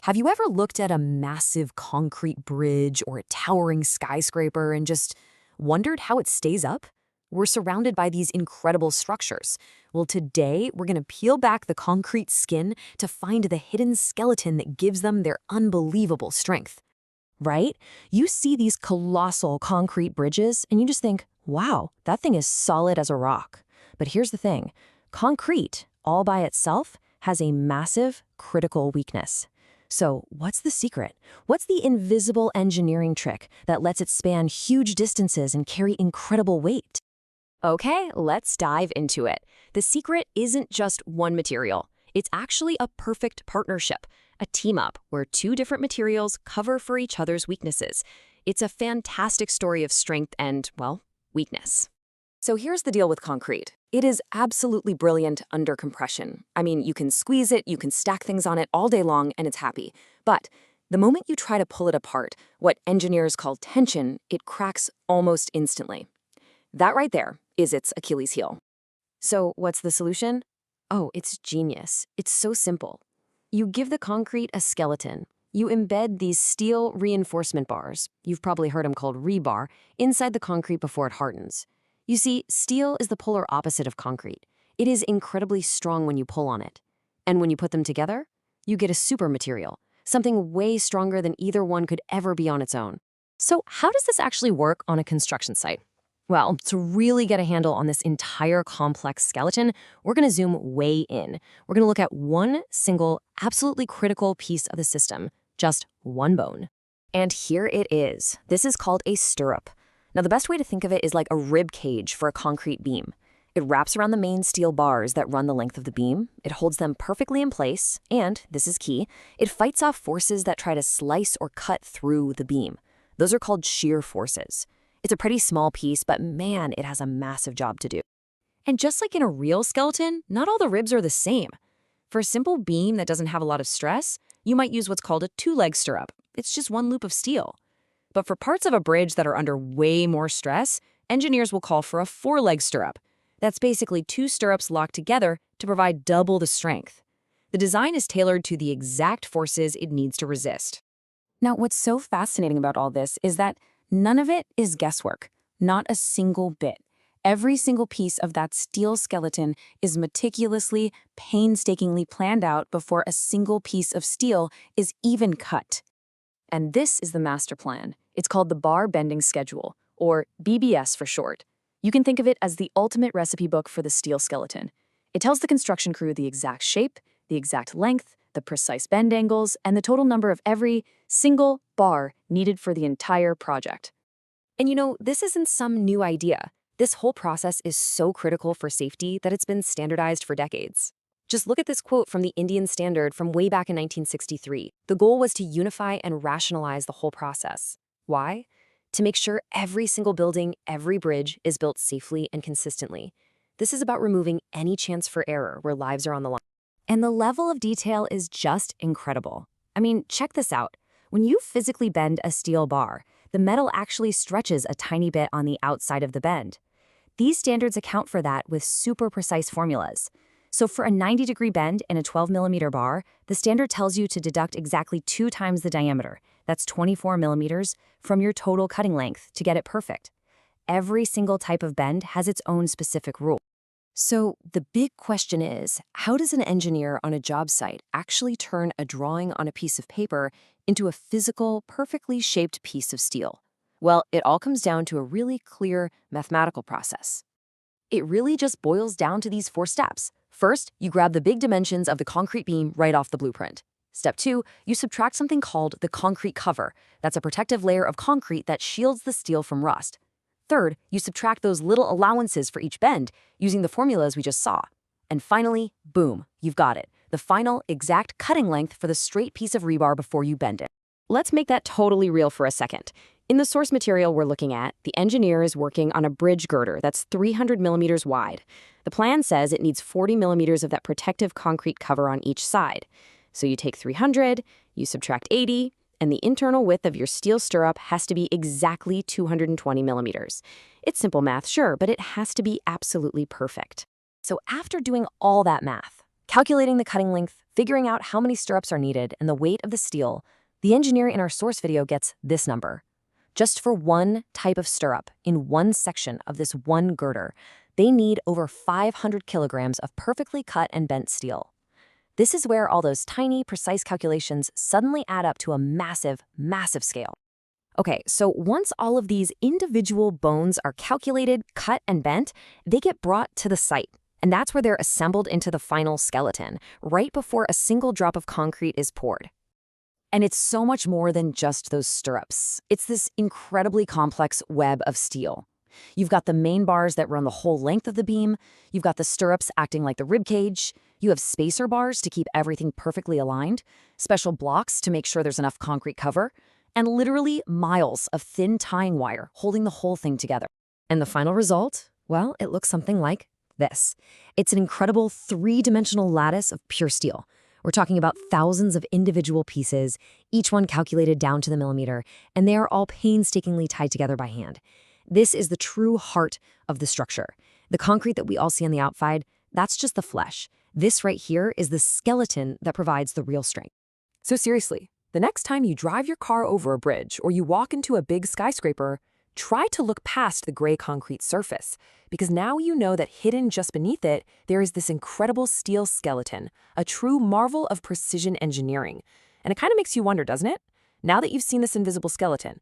Have you ever looked at a massive concrete bridge or a towering skyscraper and just wondered how it stays up? We're surrounded by these incredible structures. Well, today we're going to peel back the concrete skin to find the hidden skeleton that gives them their unbelievable strength. Right? You see these colossal concrete bridges and you just think, wow, that thing is solid as a rock. But here's the thing. Concrete, all by itself, has a massive critical weakness. So what's the secret? What's the invisible engineering trick that lets it span huge distances and carry incredible weight? Okay, let's dive into it. The secret isn't just one material. It's actually a perfect partnership, a team-up where two different materials cover for each other's weaknesses. It's a fantastic story of strength and, well, weakness. So here's the deal with concrete. It is absolutely brilliant under compression. I mean, you can squeeze it, you can stack things on it all day long, and it's happy. But the moment you try to pull it apart, what engineers call tension, it cracks almost instantly. That right there is its Achilles heel. So what's the solution? Oh, it's genius. It's so simple. You give the concrete a skeleton. You embed these steel reinforcement bars, you've probably heard them called rebar, inside the concrete before it hardens. You see, steel is the polar opposite of concrete. It is incredibly strong when you pull on it. And when you put them together, you get a super material, something way stronger than either one could ever be on its own. So how does this actually work on a construction site? Well, to really get a handle on this entire complex skeleton, we're going to zoom way in. We're going to look at one single, absolutely critical piece of the system, just one bone. And here it is. This is called a stirrup. Now, the best way to think of it is like a rib cage for a concrete beam. It wraps around the main steel bars that run the length of the beam. It holds them perfectly in place, and, this is key, it fights off forces that try to slice or cut through the beam. Those are called shear forces. It's a pretty small piece, but man, it has a massive job to do. And just like in a real skeleton, not all the ribs are the same. For a simple beam that doesn't have a lot of stress, you might use what's called a two-leg stirrup. It's just one loop of steel. But for parts of a bridge that are under way more stress, engineers will call for a four-leg stirrup. That's basically two stirrups locked together to provide double the strength. The design is tailored to the exact forces it needs to resist. Now, what's so fascinating about all this is that none of it is guesswork, not a single bit. Every single piece of that steel skeleton is meticulously, painstakingly planned out before a single piece of steel is even cut. And this is the master plan. It's called the Bar Bending Schedule, or BBS for short. You can think of it as the ultimate recipe book for the steel skeleton. It tells the construction crew the exact shape, the exact length, the precise bend angles, and the total number of every single bar needed for the entire project. And you know, this isn't some new idea. This whole process is so critical for safety that it's been standardized for decades. Just look at this quote from the Indian Standard from way back in 1963. The goal was to unify and rationalize the whole process. Why? To make sure every single building, every bridge is built safely and consistently. This is about removing any chance for error where lives are on the line. And the level of detail is just incredible. I mean, check this out. When you physically bend a steel bar, the metal actually stretches a tiny bit on the outside of the bend. These standards account for that with super precise formulas. So for a 90-degree bend in a 12-millimeter bar, the standard tells you to deduct exactly 2 times the diameter, that's 24 millimeters, from your total cutting length to get it perfect. Every single type of bend has its own specific rule. So the big question is, how does an engineer on a job site actually turn a drawing on a piece of paper into a physical, perfectly shaped piece of steel? Well, it all comes down to a really clear mathematical process. It really just boils down to these 4 steps. First, you grab the big dimensions of the concrete beam right off the blueprint. Step 2, you subtract something called the concrete cover. That's a protective layer of concrete that shields the steel from rust. Third, you subtract those little allowances for each bend using the formulas we just saw. And finally, boom, you've got it. The final, exact cutting length for the straight piece of rebar before you bend it. Let's make that totally real for a second. In the source material we're looking at, the engineer is working on a bridge girder that's 300 millimeters wide. The plan says it needs 40 millimeters of that protective concrete cover on each side. So you take 300, you subtract 80, and the internal width of your steel stirrup has to be exactly 220 millimeters. It's simple math, sure, but it has to be absolutely perfect. So after doing all that math, Calculating the cutting length, figuring out how many stirrups are needed, and the weight of the steel, the engineer in our source video gets this number. Just for one type of stirrup in one section of this one girder, they need over 500 kilograms of perfectly cut and bent steel. This is where all those tiny, precise calculations suddenly add up to a massive, massive scale. Okay, so once all of these individual bones are calculated, cut, and bent, they get brought to the site. And that's where they're assembled into the final skeleton, right before a single drop of concrete is poured. And it's so much more than just those stirrups. It's this incredibly complex web of steel. You've got the main bars that run the whole length of the beam. You've got the stirrups acting like the rib cage. You have spacer bars to keep everything perfectly aligned, special blocks to make sure there's enough concrete cover, and literally miles of thin tying wire holding the whole thing together. And the final result? Well, it looks something like this. It's an incredible three-dimensional lattice of pure steel. We're talking about thousands of individual pieces, each one calculated down to the millimeter, and they are all painstakingly tied together by hand. This is the true heart of the structure. The concrete that we all see on the outside, that's just the flesh. This right here is the skeleton that provides the real strength. So seriously, the next time you drive your car over a bridge or you walk into a big skyscraper, try to look past the gray concrete surface, because now you know that hidden just beneath it, there is this incredible steel skeleton, a true marvel of precision engineering. And it kind of makes you wonder, doesn't it? Now that you've seen this invisible skeleton,